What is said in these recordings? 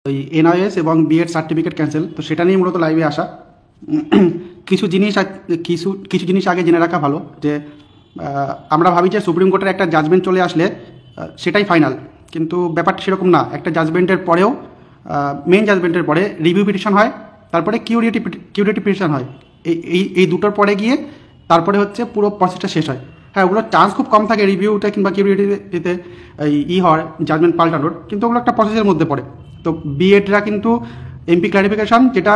ওই এনআইএস এবং B Ed certificate cancel, তো সেটা নিয়ে মূলত লাইভে আসা। কিছু জিনিস কিছু কিছু জিনিস আগে জেনে রাখা ভালো যে আমরা ভাবি যে সুপ্রিম কোর্টের একটা জাজমেন্ট চলে আসলে সেটাই ফাইনাল, কিন্তু ব্যাপারটা সেরকম না। একটা জাজমেন্টের পরেও মেন জাজমেন্টের পরে রিভিউ পিটিশন হয়, তারপরে কিউরেটিভ পিটিশন হয়। এই দুটোর পরে গিয়ে তারপরে হচ্ছে পুরো প্রসেসটা শেষ হয়। হ্যাঁ, ওগুলো চান্স খুব কম থাকে রিভিউতে কিংবা কিউরেটিভিতে হওয়ার জাজমেন্ট পাল্টানোর, কিন্তু ওগুলো একটা প্রসেসের মধ্যে পড়ে। তো বিএডরা কিন্তু এমপি ক্লারিফিকেশন যেটা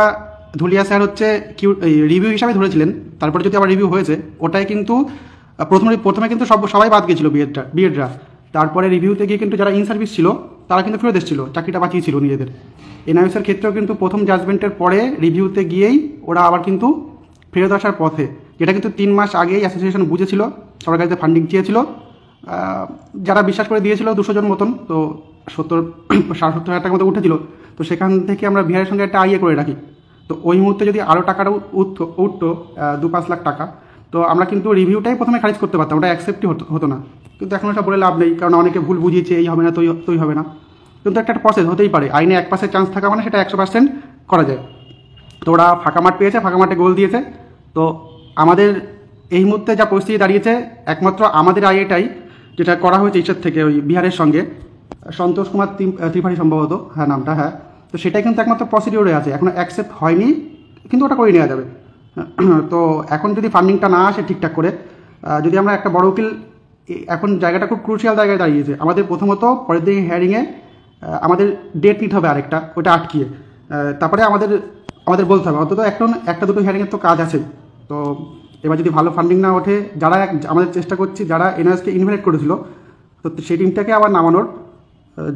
ধুলিয়া স্যার হচ্ছে রিভিউ হিসাবে ধরেছিলেন, তারপরে যদি আবার রিভিউ হয়েছে ওটাই কিন্তু প্রথমে কিন্তু সবাই বাদ গিয়েছিল বিএডরা। তারপরে রিভিউতে গিয়ে কিন্তু যারা ইন সার্ভিস ছিল তারা কিন্তু ফেরত এসেছিল, চাকরিটা বাঁচিয়েছিল নিজেদের। এনআইএসের ক্ষেত্রেও কিন্তু প্রথম জাজমেন্টের পরে রিভিউতে গিয়েই ওরা আবার কিন্তু ফেরত আসার পথে, যেটা কিন্তু 3 মাস আগেই অ্যাসোসিয়েশন বুঝেছিল, সবার কাছে ফান্ডিং চেয়েছিল, যারা বিশ্বাস করে দিয়েছিল 200 জন মতন, তো 70,000 টাকার মতো উঠেছিল। তো সেখান থেকে আমরা বিহারের সঙ্গে একটা আইএ করে রাখি। তো ওই মুহূর্তে যদি আরও টাকাটা উঠতো 2-5 লাখ টাকা, তো আমরা কিন্তু রিভিউটাই প্রথমে খারিজ করতে পারতাম, ওটা অ্যাকসেপ্টই হতো না। কিন্তু এখন ওটা বলে লাভ নেই, কারণ অনেকে ভুল বুঝিয়েছে এই হবে না তুই হবে না। কিন্তু একটা প্রসেস হতেই পারে, আইনে 1% চান্স থাকা মানে সেটা 100% করা যায়। তো ওরা ফাঁকা মাঠ পেয়েছে, ফাঁকা মাঠে গোল দিয়েছে। তো আমাদের এই মুহূর্তে যা পরিস্থিতি দাঁড়িয়েছে, একমাত্র আমাদের আইএটাই যেটা করা হয়েছে ঈশ্বর থেকে ওই বিহারের সঙ্গে, সন্তোষ কুমার ত্রিপাঠী সম্ভবত, হ্যাঁ নামটা, হ্যাঁ। তো সেটাই কিন্তু একমাত্র প্রসিডিওরে আছে, এখনও অ্যাকসেপ্ট হয়নি, কিন্তু ওটা করে নেওয়া যাবে। তো এখন যদি ফান্ডিংটা না আসে ঠিকঠাক করে, যদি আমরা একটা বড় উকিল, এখন জায়গাটা খুব ক্রুশিয়াল জায়গায় দাঁড়িয়েছে। আমাদের প্রথমত পরের দিন হিয়ারিংয়ে আমাদের ডেট নিতে হবে আরেকটা, ওটা আটকিয়ে, তারপরে আমাদের বলতে হবে অন্তত একটা দুটো হিয়ারিংয়ের তো কাজ আছে। তো এবার যদি ভালো ফান্ডিং না ওঠে, যারা আমাদের চেষ্টা করছি, যারা এনআইএসকে ইনভাইট করেছিল, তো সেই টিমটাকে আবার নামানোর,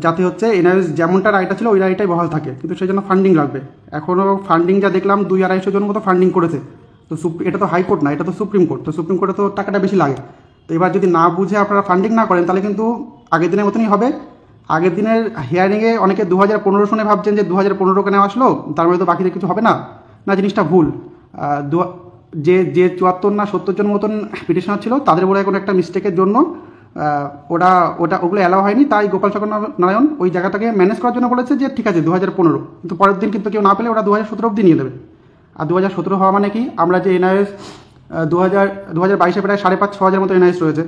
যাতে হচ্ছে এনআইএস যেমনটা রায়টা ছিল ওই রায়টাই বহাল থাকে, কিন্তু সেই জন্য ফান্ডিং লাগবে। এখনও ফান্ডিং যা দেখলাম 200-250 জন মতো ফান্ডিং করেছে। তো এটা তো হাইকোর্ট না, এটা তো সুপ্রিম কোর্ট, তো সুপ্রিম কোর্টে তো টাকাটা বেশি লাগে। তো এবার যদি না বুঝে আপনারা ফান্ডিং না করেন, তাহলে কিন্তু আগের দিনের মতনই হবে। আগের দিনের হিয়ারিংয়ে অনেকে 2015 শুনে ভাবছেন যে 2015 কেন আসলো, তার মধ্যে তো বাকিদের কিছু হবে না, না, জিনিসটা ভুল। যে 74 না 70 জন মতন পিটিশনার ছিল, তাদের বলে কোনো একটা মিস্টেকের জন্য ওগুলো অ্যালাউ হয়নি। তাই গোপাল চক্র নারায়ণ ওই জায়গাটাকে ম্যানেজ করার জন্য বলেছে যে ঠিক আছে 2015, কিন্তু পরের দিন কিন্তু কেউ না পেলে ওরা 2017 অবধি নিয়ে দেবে। আর 2017 হওয়া মানে কি, আমরা যে এনআইএস 2022-এ প্রায় 5,500-6,000 মতো এনআইএস রয়েছে,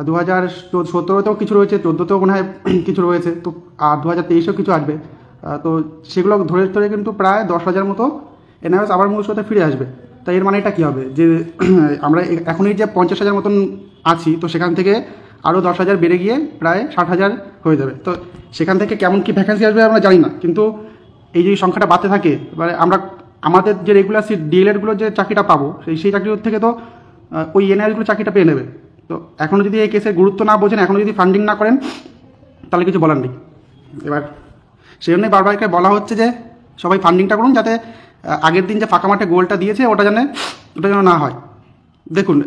2017-তেও কিছু রয়েছে, 14-তেও মনে হয় কিছু রয়েছে, তো আর 2023-এও কিছু আসবে। তো সেগুলো ধরে কিন্তু প্রায় 10,000 মতো এনআইএস আবার মূল স্রোতে ফিরে আসবে। তাই এর মানে এটা কী হবে, যে আমরা এখনই যে 50,000 মতন আছি, তো সেখান থেকে আরও 10,000 বেড়ে গিয়ে প্রায় 60,000 হয়ে যাবে। তো সেখান থেকে কেমন কী ভ্যাকেন্সি আসবে আমরা জানি না, কিন্তু এই যে সংখ্যাটা বাড়তে থাকে, এবারে আমাদের যে রেগুলার সিট ডিএলএডগুলো যে চাকরিটা পাবো, সেই চাকরির থেকে তো ওই এনআইএসগুলো চাকরিটা পেয়ে নেবে। তো এখনও যদি এই কেসের গুরুত্ব না বোঝেন, এখনও যদি ফান্ডিং না করেন, তাহলে কিছু বলার নেই। এবার সেই জন্যই বারবারকে বলা হচ্ছে যে সবাই ফান্ডিংটা করুন, যাতে আগের দিন যে ফাঁকা মাঠে গোলটা দিয়েছে ওটা যেন না হয়। দেখুন,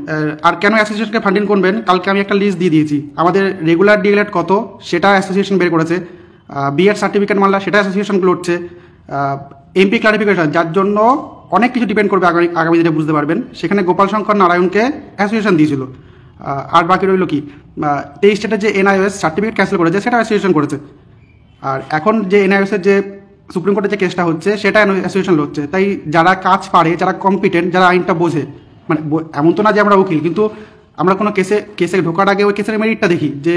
আর কেন অ্যাসোসিয়েশনকে ফান্ডিং করবেন, কালকে আমি একটা লিস্ট দিয়ে দিয়েছি। আমাদের রেগুলার ডিএলএড কত সেটা অ্যাসোসিয়েশন বের করেছে, বিএড সার্টিফিকেট মানলা সেটা অ্যাসোসিয়েশন লড়ছে, এমপি ক্লারিফিকেশন যার জন্য অনেক কিছু ডিপেন্ড করবে আগামী দিনে, বুঝতে পারবেন। সেখানে গোপাল শঙ্কর নারায়ণকে অ্যাসোসিয়েশন দিয়েছিল। আর বাকি রইল কি, 23 স্টেটের যে এনআইএস সার্টিফিকেট ক্যান্সেল করেছে সেটা অ্যাসোসিয়েশন করেছে। আর এখন যে এনআইএসের যে সুপ্রিম কোর্টের যে কেসটা হচ্ছে সেটা অ্যাসোসিয়েশন লড়ছে। তাই যারা কাজ পারে, যারা কম্পিটেন্ট, যারা আইনটা বোঝে, মানে এমন তো না যে আমরা উকিল, কিন্তু আমরা কোনো কেসে ঢোকার আগে ওই কেসের মেরিটটা দেখি যে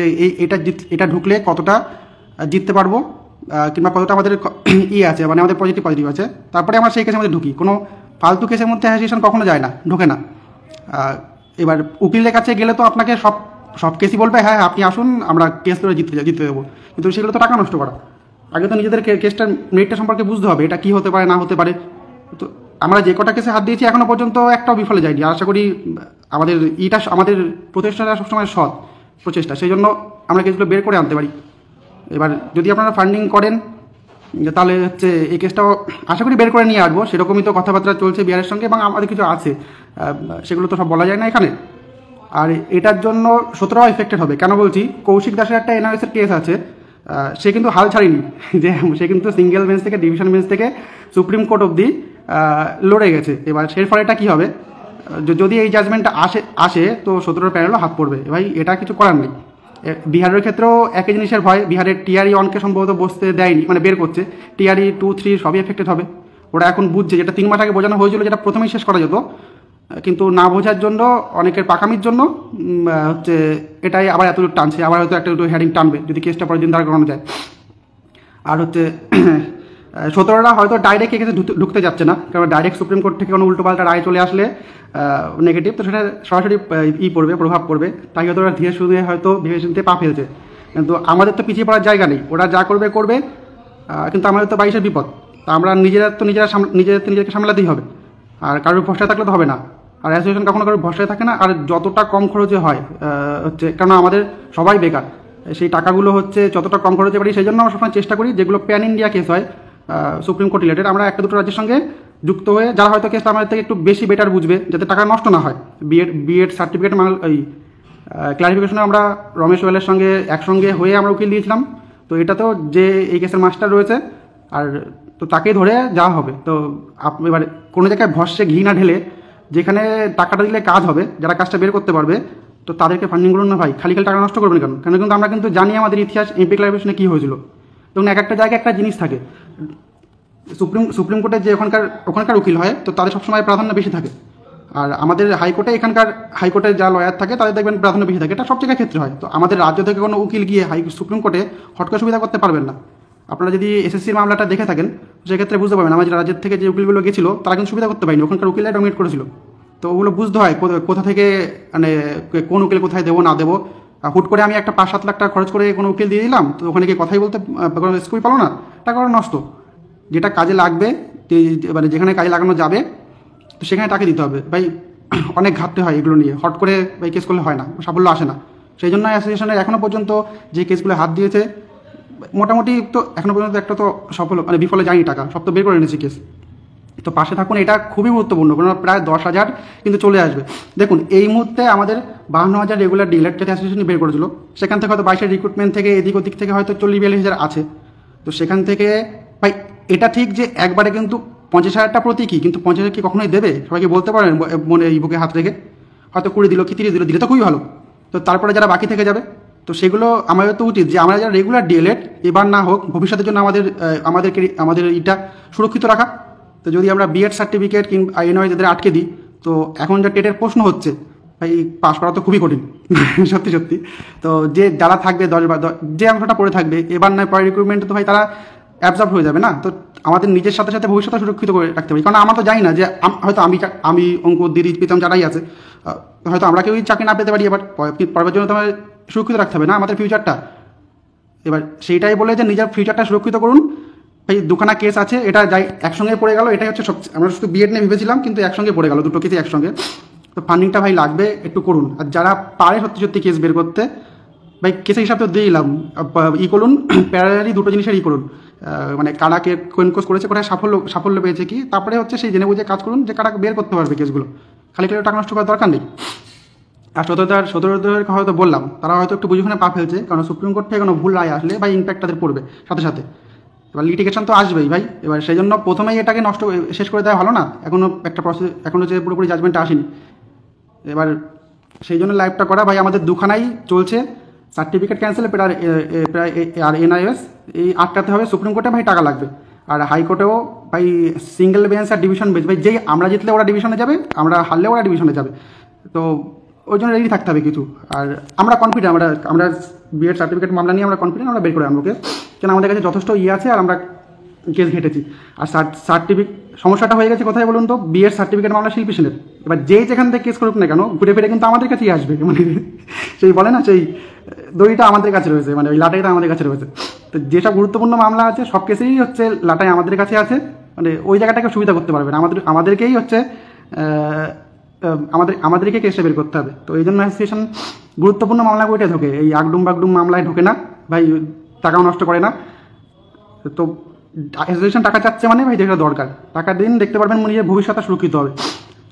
এটা ঢুকলে কতটা জিততে পারবো, কিংবা কতটা আমাদের আছে, মানে আমাদের পজিটিভ আছে, তারপরে আমরা সেই কেসের মধ্যে ঢুকি। কোনো ফালতু কেসের মধ্যে অ্যাসোসিয়েশন কখনো যায় না, ঢোকে না। এবার উকিলের কাছে গেলে তো আপনাকে সব কেসই বলবে হ্যাঁ আপনি আসুন, আমরা কেস করে জিততে দেবো, কিন্তু সেগুলো তো টাকা নষ্ট করা। আগে তো নিজেদের কেসটার মেরিটটা সম্পর্কে বুঝতে হবে, এটা কী হতে পারে না হতে পারে। তো আমরা যে কটা কেসে হাত দিয়েছি এখনও পর্যন্ত একটাও বিফলে যায়নি। আশা করি আমাদের প্রচেষ্টাটা সবসময় সৎ প্রচেষ্টা, সেই জন্য আমরা কেসগুলো বের করে আনতে পারি। এবার যদি আপনারা ফান্ডিং করেন, তাহলে হচ্ছে এই কেসটাও আশা করি বের করে নিয়ে আসবো। সেরকমই তো কথাবার্তা চলছে বিহারের সঙ্গে, এবং আমাদের কিছু আছে, সেগুলো তো সব বলা যায় না এখানে। আর এটার জন্য 17রাও এফেক্টেড হবে। কেন বলছি, কৌশিক দাসের একটা এনআইএসের কেস আছে, সে কিন্তু হাল ছাড়েনি, যে সে কিন্তু সিঙ্গেল বেঞ্চ থেকে, ডিভিশন বেঞ্চ থেকে সুপ্রিম কোর্ট অবধি লড়ে গেছে। এবার এর ফলে এটা কী হবে, যদি এই জাজমেন্টটা আসে তো 17 প্যানেলও হাত পড়বে। ভাই এটা কিছু করার নেই। বিহারের ক্ষেত্রেও একই জিনিসের ভয়, বিহারের টিআরই ওয়ানকে সম্ভবত বসতে দেয়নি, মানে বের করছে, টিআরই 2, 3 সবই এফেক্টেড হবে। ওরা এখন বুঝছে, যেটা 3 মাস আগে বোঝানো হয়েছিল, যেটা প্রথমেই শেষ করা যেত, কিন্তু না বোঝার জন্য, অনেকের পাকামির জন্য হচ্ছে এটাই আবার এতটুকু টানছে, আবার হয়তো একটা দুটো হেডিং টানবে যদি কেসটা পরের দিন দাঁড় করানো যায়। আর হচ্ছে 17রা হয়তো ডাইরেক্ট কেসে ঢুকতে যাচ্ছে না, কারণ ডাইরেক্ট সুপ্রিম কোর্ট থেকে কোনো উল্টোপাল্টা রায় চলে আসলে নেগেটিভ, তো সেটা সরাসরি প্রভাব পড়বে, তাই হয়তো ওরা ধীরে সুধে হয়তো ভেবে চিনতে পা ফেলছে। কিন্তু আমাদের তো পিছিয়ে পড়ার জায়গা নেই, ওরা যা করবে করবে, কিন্তু আমাদের তো 22-এর বিপদ, তা আমরা নিজেদেরকে সামলাতেই হবে, আর কারোর ভরসায় থাকলে তো হবে না। আর অ্যাসোসিয়েশন কখনো কারোর ভরসায় থাকে না, আর যতটা কম খরচে হয় হচ্ছে, কারণ আমাদের সবাই বেকার, সেই টাকাগুলো হচ্ছে যতটা কম খরচে পারি, সেই জন্য আমরা সবসময় চেষ্টা করি যেগুলো প্যান ইন্ডিয়া কেস হয় সুপ্রিম কোর্ট রিলেটেড, আমরা একটা দুটো রাজ্যের সঙ্গে যুক্ত হয়ে, যারা হয়তো কেসটা আমাদের থেকে একটু বেশি বেটার বুঝবে, যাতে টাকা নষ্ট না হয়। বিএড সার্টিফিকেট এই ক্লারিফিকেশনে আমরা রমেশ ওয়েলের সঙ্গে একসঙ্গে হয়ে আমরা উকিল দিয়েছিলাম, তো এটাতেও যে এই কেসের মাস্টার রয়েছে, আর তো তাকেই ধরে যাওয়া হবে। তো এবার কোনো জায়গায় ভরসে ঘি না ঢেলে, যেখানে টাকাটা দিলে কাজ হবে, যারা কাজটা বের করতে পারবে, তো তাদেরকে ফান্ডিং করুন না ভাই, খালি খালি টাকা নষ্ট করবেন কেন? কেন কিন্তু আমরা কিন্তু জানি আমাদের ইতিহাস এমপি ক্লারিফিকেশনে কী হয়েছিল। তখন এক একটা জায়গায় একটা জিনিস থাকে, সুপ্রিম কোর্টে যে ওখানকার উকিল হয়, তো তাদের সবসময় প্রাধান্য বেশি থাকে, আর আমাদের হাইকোর্টে যা লয়ার থাকে তাদের দেখবেন প্রাধান্য বেশি থাকে, এটা সব জায়গায় ক্ষেত্রে হয়। তো আমাদের রাজ্য থেকে কোনো উকিল গিয়ে সুপ্রিম কোর্টে হট করে সুবিধা করতে পারবেন না। আপনারা যদি এসএসসির মামলাটা দেখে থাকেন, সেক্ষেত্রে বুঝতে পারবেন আমাদের রাজ্যের থেকে যে উকিলগুলো গেছিলো তারা কিন্তু সুবিধা করতে পারেনি, ওখানকার উকিলরা ডমিনেট করেছিল। তো ওগুলো বুঝতে হয় কোথা থেকে, মানে কোন উকিল কোথায় দেবো না দেবো। হুট করে আমি একটা 5-7 লাখ টাকা খরচ করে কোনো উকিল দিয়ে দিলাম, তো ওখানে গিয়ে কথাই বলতে স্কুল পালো না, টাকা নষ্ট। যেটা কাজে লাগবে, মানে যেখানে কাজে লাগানো যাবে, তো সেখানে টাকা দিতে হবে ভাই। অনেক ঘাটতে হয় এগুলো নিয়ে, হট করে ভাই কেস করলে হয় না, সাফল্য আসে না। সেই জন্য অ্যাসোসিয়েশনের এখনও পর্যন্ত যে কেসগুলো হাত দিয়েছে, মোটামুটি তো এখনও পর্যন্ত একটা তো সফল, মানে বিফলে যায়নি, টাকা সব তো বের করে এনেছি কেস। তো পাশে থাকুন, এটা খুবই গুরুত্বপূর্ণ, কারণ প্রায় 10,000 কিন্তু চলে আসবে। দেখুন এই মুহূর্তে আমাদের 52,000 রেগুলার ডিলেট যেটা অ্যাসোসিয়েশন বের করেছিল, সেখান থেকে হয়তো 22-এর রিক্রুটমেন্ট থেকে এদিক ওদিক থেকে হয়তো 40-42,000 আছে। তো সেখান থেকে ভাই এটা ঠিক যে একবারে কিন্তু 50,000টা প্রতীকী, কিন্তু 50,000 কি কখনোই দেবে? সবাইকে বলতে পারেন মনে এই বুকে হাত রেখে? হয়তো 20 দিল কি 30 দিলে তো খুবই ভালো। তো তারপরে যারা বাকি থেকে যাবে, তো সেগুলো আমাদের তো উচিত যে আমরা যারা রেগুলার ডিএলএড, এবার না হোক ভবিষ্যতের জন্য আমাদের এটা সুরক্ষিত রাখা। তো যদি আমরা বিএড সার্টিফিকেট কিংবা এনওয়াই যাদের আটকে দিই, তো এখন যা টেটের প্রশ্ন হচ্ছে ভাই, পাস করা তো খুবই কঠিন সত্যি সত্যি। তো যারা থাকবে যে অংশটা পড়ে থাকবে, এবার নয় পরে রিক্রুটমেন্টে, তো ভাই তারা অ্যাবজর্ব হয়ে যাবে না। তো আমাদের নিজের সাথে সাথে ভবিষ্যৎ সুরক্ষিত করে রাখতে পারি, কারণ আমরা তো জানি না যে হয়তো আমি অঙ্কুর দিদি প্রীতম যারাই আছে, হয়তো আমরা কেউই চাকরি না পেতে পারি, এবার পড়ার জন্য তো আমাদের সুরক্ষিত রাখতে হবে না আমাদের ফিউচারটা। এবার সেইটাই বলে যে নিজের ফিউচারটা সুরক্ষিত করুন। এই দুখানা কেস আছে, এটা যাই একসঙ্গে পড়ে গেল, এটাই হচ্ছে সবচেয়ে, আমরা শুধু বিএড নিয়ে ভেবেছিলাম, কিন্তু একসঙ্গে পড়ে গেল দুটো কেসই একসঙ্গে। তো ফান্ডিংটা ভাই লাগবে, একটু করুন। আর যারা পারে সত্যি সত্যি কেস বের করতে, ভাই কেসের হিসাব তো দিলাম, করুন প্যারালালি দুটো জিনিসের করুন, মানে কারা কোন কোর্স করেছে, কোথায় সাফল্য পেয়েছে কি, তারপরে হচ্ছে সেই জেনে বুঝে কাজ করুন যে কারা বের করতে পারবে কেসগুলো, খালি খালি টাকা নষ্ট করার দরকার নেই। আর 17দের হয়তো বললাম, তারা হয়তো একটু বুঝে পাপ ফেলছে, কারণ সুপ্রিম কোর্ট থেকে কোনো ভুল রায় আসলে ভাই ইম্প্যাক্ট তাদের পড়বে সাথে সাথে। এবার লিটিগেশন তো আসবেই ভাই, এবার সেই জন্য প্রথমেই এটাকে শেষ করে দেওয়া ভালো না। এখনও একটা প্রসেস, এখনও যে পুরোপুরি জাজমেন্টটা আসেনি, এবার সেই জন্য লাইভটা করা ভাই। আমাদের দুখানাই চলছে, সার্টিফিকেট ক্যান্সেল আর এনআইএস, এই আটকাতে হবে। সুপ্রিম কোর্টে ভাই টাকা লাগবে, আর হাইকোর্টেও ভাই সিঙ্গেল বেঞ্চ আর ডিভিশন বেঞ্চ, ভাই যেই আমরা জিতলে ওরা ডিভিশনে যাবে, আমরা হারলে ওরা ডিভিশনে যাবে। তো ওই জন্য রেডি থাকতে হবে কিছু। আর আমরা কনফিডেন্ট, আমরা বিএড সার্টিফিকেট মামলা নিয়ে আমরা কনফিডেন্ট, আমরা বের করে আনবো কেস, কেন আমাদের কাছে যথেষ্ট আছে, আর আমরা কেস ঘেটেছি। আর সার্টিফিকেট সমস্যাটা হয়ে গেছে কোথায় বলুন তো, বিএড সার্টিফিকেট মামলা শিল্পী সেনের। এবার যেই যেখান থেকে কেস করুক না কেন, ঘুরে ফিরে কিন্তু আমাদের কাছেই আসবে, মানে সেই বলে না, সেই দড়িটা আমাদের কাছে রয়েছে, মানে ওই লাটাইটা আমাদের কাছে রয়েছে। তো যেসব গুরুত্বপূর্ণ মামলা আছে সব কেসেই হচ্ছে লাটাই আমাদের কাছে আছে, মানে ওই জায়গাটাকে সুবিধা করতে পারবে না, আমাদেরকেই হচ্ছে আমাদেরকে কেসটা বের করতে হবে। তো এই জন্য অ্যাসোসিয়েশন গুরুত্বপূর্ণ মামলাগুলোতে ঢোকে, এই আগডুম বাগডুম মামলায় ঢোকে না ভাই, টাকাও নষ্ট করে না। তো অ্যাসোসিয়েশন টাকা চাচ্ছে মানে ভাই যেটা দরকার, টাকা দিন, দেখতে পারবেন নিজের ভবিষ্যৎটা সুরক্ষিত হবে।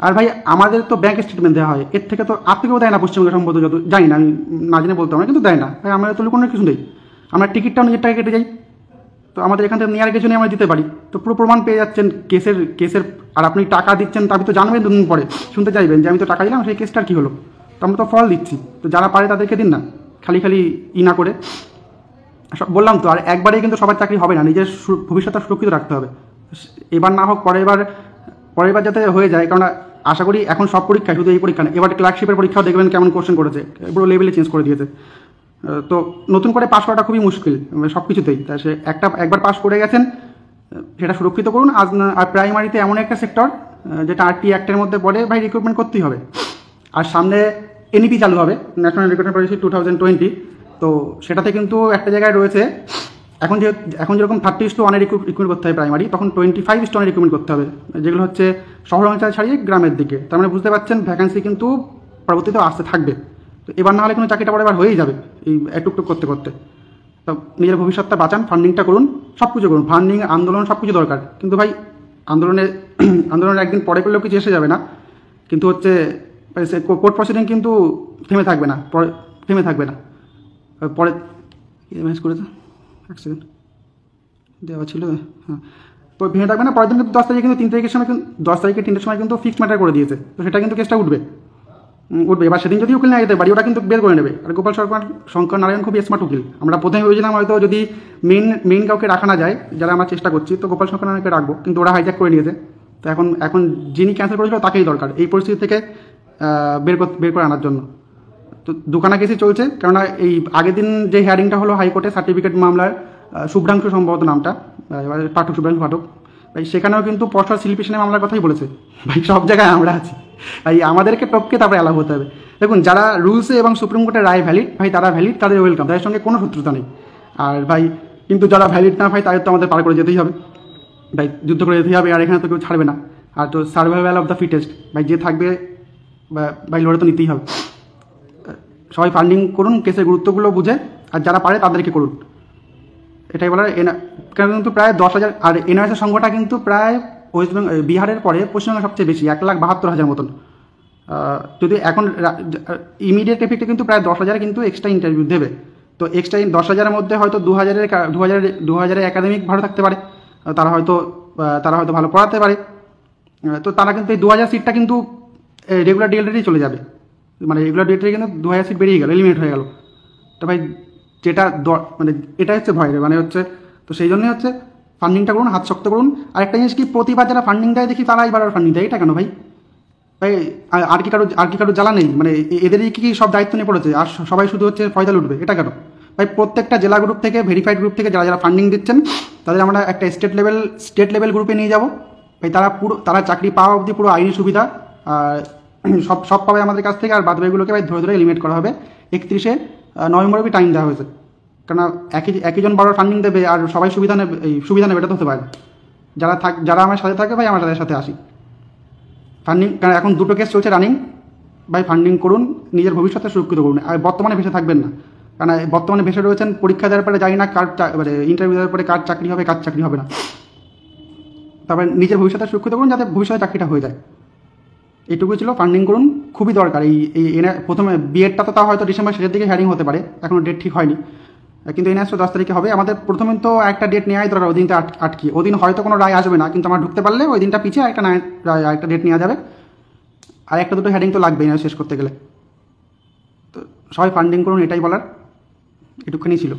আর ভাই আমাদের তো ব্যাংক স্টেটমেন্ট দেওয়া হয়, এর থেকে তো আর থেকেও দেয় না পশ্চিমবঙ্গে সম্ভবত, যত জানি না, আমি না জেনে বলতে পারি, কিন্তু দেয় না ভাই। আমাদের তো কোনো কিছু নেই, আমরা টিকিটটাও নিজের টাকা কেটে যাই, তো আমাদের এখান থেকে নেওয়ার কিছু নিয়ে আমরা দিতে পারি। তো পুরো প্রমাণ পেয়ে যাচ্ছেন কেসের, আর আপনি টাকা দিচ্ছেন, তা আপনি তো জানবেন দুদিন পরে, শুনতে চাইবেন যে আমি তো টাকা দিলাম, সেই কেসটার কী হলো, তো আমরা তো ফল দিচ্ছি। তো যারা পারে তাদেরকে দিন না। খালি খালি না করে। বললাম তো, আর একবারেই কিন্তু সবার চাকরি হবে না, নিজের ভবিষ্যৎটা সুরক্ষিত রাখতে হবে। এবার না হোক পরের বার যাতে হয়ে যায়, কারণ আশা করি এখন সব পরীক্ষায়, শুধু এই পরীক্ষা না, এবার ক্লার্কশিপের পরীক্ষাও দেখবেন কেমন কোশ্চেন করেছে, পুরো লেভেলে চেঞ্জ করে দিয়েছে। তো নতুন করে পাস করাটা খুবই মুশকিল সব কিছুতেই। তাই সে একবার পাস করে গেছেন, সেটা সুরক্ষিত করুন। আর প্রাইমারিতে এমন একটা সেক্টর যেটা RT অ্যাক্টের মধ্যে পড়ে, ভাই রিক্রুটমেন্ট করতেই হবে। আর সামনে NEP চালু হবে, ন্যাশনাল রিক্রুটমেন্ট পলিসি 2020। তো সেটাতে কিন্তু একটা জায়গায় রয়েছে, এখন যেরকম 30:1 রিক্রুটমেন্ট করতে হবে প্রাইমারি, তখন 25:1 রিক্রুটমেন্ট করতে হবে, যেগুলো হচ্ছে শহর অঞ্চল ছাড়িয়ে গ্রামের দিকে। তার মানে বুঝতে পারছেন ভ্যাকান্সি কিন্তু পরবর্তীতে আসতে থাকবে। তো এবার না হলে কোনো চাকরিটা পরে এবার হয়েই যাবে এই টুকটুক করতে করতে। তো নিজের ভবিষ্যৎটা বাঁচান, ফান্ডিংটা করুন, সব কিছু করুন, ফান্ডিং, আন্দোলন, সব কিছু দরকার। কিন্তু ভাই আন্দোলনের একদিন পরে করলেও কিছু এসে যাবে না, কিন্তু হচ্ছে কোর্ট প্রসিডিং কিন্তু থেমে থাকবে না, পরে ম্যাচ করেছে 1 সেকেন্ড দেওয়া ছিল, হ্যাঁ, তো ভেঙে থাকবে না। পরের দিন কিন্তু 10 তারিখে কিন্তু 3 তারিখের সময়, 10 তারিখে 3টের সময় কিন্তু ফিক্সড ম্যাটার করে দিয়েছে। তো সেটা কিন্তু কেসটা উঠবে। এবার সেদিন যদি উকিল না যেতে পারি, ওটা কিন্তু বের করে নেবে। আর গোপাল শঙ্কর নারায়ণ খুবই স্মার্ট উকিল। আমরা প্রথমে ভেবেছিলাম হয়তো যদি মেইন কাউকে রাখা না যায়, যারা আমরা চেষ্টা করছি, তো গোপাল শঙ্কর নারায়ণকে রাখবো, কিন্তু ওরা হাইজ্যাক করে নিয়েছে। তো এখন যিনি ক্যান্সেল করেছিল তাকেই দরকার এই পরিস্থিতি থেকে বের করে আনার জন্য। তো দুখানা কেসই চলছে, কেননা এই আগের দিন যে হিয়ারিংটা হলো হাইকোর্টে সার্টিফিকেট মামলার, শুভ্রাংশু সম্ভবত নামটা, এবার শুভ্রাংশু পাঠক, ভাই সেখানেও কিন্তু পর্ষদ শিল্পীশনের মামলার কথাই বলেছে। ভাই সব জায়গায় আমরা আছি, ভাই আমাদেরকে টপকে তারপরে অ্যালাউ হতে হবে। দেখুন, যারা রুলসে এবং সুপ্রিম কোর্টের রায় ভ্যালিড, ভাই তারা ভ্যালিড, তাদের ওয়েলকাম, তাদের সঙ্গে কোনো শত্রুতা নেই। আর ভাই কিন্তু যারা ভ্যালিড না, ভাই তাদের তো আমাদের পার করে যেতেই হবে, ভাই যুদ্ধ করে যেতেই হবে। আর এখানে তো কেউ ছাড়বে না। আর তো সার্ভাইভাল অফ দ্য ফিটেস্ট, ভাই যে থাকবে ভাই লড়ে তো নিতেই হবে। সবাই ফান্ডিং করুন, কেসের গুরুত্বগুলো বুঝে, আর যারা পারে তাদেরকে করুন, এটাই বলার। কারণ কিন্তু প্রায় 10,000, আর এনআরএসের সংখ্যাটা কিন্তু প্রায় বিহারের পরে পশ্চিমবঙ্গে সবচেয়ে বেশি, 1,72,000 মতন। যদি এখন ইমিডিয়েট এফেক্টে কিন্তু প্রায় 10,000 কিন্তু এক্সট্রা ইন্টারভিউ দেবে। তো এক্সট্রা 10,000-এর মধ্যে হয়তো 2,000 একাডেমিক ভালো থাকতে পারে, তারা হয়তো ভালো পড়াতে পারে। তো তারা কিন্তু এই 2,000 সিটটা কিন্তু রেগুলার ডিএলএডেই চলে যাবে, মানে রেগুলার ডিএলএডে কিন্তু 2,000 সিট বেরিয়ে গেল, এলিমিনেট হয়ে গেল। তো ভাই যেটা মানে এটা হচ্ছে ভয়, মানে হচ্ছে, তো সেই জন্যই হচ্ছে ফান্ডিংটা করুন, হাত শক্ত করুন। আর একটা জিনিস কি, প্রতিবার যারা ফান্ডিং দেয় দেখি তারা এবার ফান্ডিং দেয়, এটা কেন ভাই? ভাই আর কি কারো জ্বালা নেই, মানে এদেরই কি সব দায়িত্ব নিয়ে পড়েছে, আর সবাই শুধু হচ্ছে ফয়দা লুটবে, এটা কেন? ভাই প্রত্যেকটা জেলা গ্রুপ থেকে, ভেরিফাইড গ্রুপ থেকে যারা ফান্ডিং দিচ্ছেন, তাদের আমরা একটা স্টেট লেভেল গ্রুপে নিয়ে যাব। ভাই তারা চাকরি পাওয়া অবধি পুরো আইনি সুবিধা সব পাবে আমাদের কাছ থেকে। আর বাদবাকিগুলোকে ভাই ধরে এলিমিনেট করা হবে। 31শে নভেম্বর অবধি টাইম দেওয়া হয়েছে, কারণ একজন বড় ফান্ডিং দেবে আর সবাই সুবিধা নেবে, এটা তো হতে পারে না। যারা আমার সাথে থাকে, ভাই আমার তাদের সাথে আসি। ফান্ডিং, কারণ এখন 2টো কেস চলছে রানিং, ভাই ফান্ডিং করুন, নিজের ভবিষ্যতে সুরক্ষিত করুন। আর বর্তমানে ভেসে থাকবেন না, কারণ বর্তমানে ভেসে রয়েছেন পরীক্ষা দেওয়ার পরে জানি না মানে ইন্টারভিউ দেওয়ার পরে কার চাকরি হবে, কার চাকরি হবে না। তারপরে নিজের ভবিষ্যতে সুরক্ষিত করুন, যাতে ভবিষ্যতে চাকরিটা হয়ে যায়। এইটুকুই ছিল, ফান্ডিং করুন, খুবই দরকার। প্রথমে বিএডটা তো তাও হয়তো ডিসেম্বর শেষের দিকে হিয়ারিং হতে পারে, এখনও ডেট ঠিক হয়নি, কিন্তু এনআরএস 10 তারিখে হবে। আমাদের প্রথমে তো একটা ডেট নেওয়াই দরকার, ওই দিনটা আটকিয়ে, ওই দিন হয়তো কোনো রায় আসবে না, কিন্তু আমরা ঢুকতে পারলে ওই দিনটা পিছিয়ে একটা ডেট নেওয়া যাবে। আর একটা দুটো হেডিং তো লাগবেই না শেষ করতে গেলে। তো সবাই ফান্ডিং করুন, এটাই বলার, এটুকুখানি ছিল।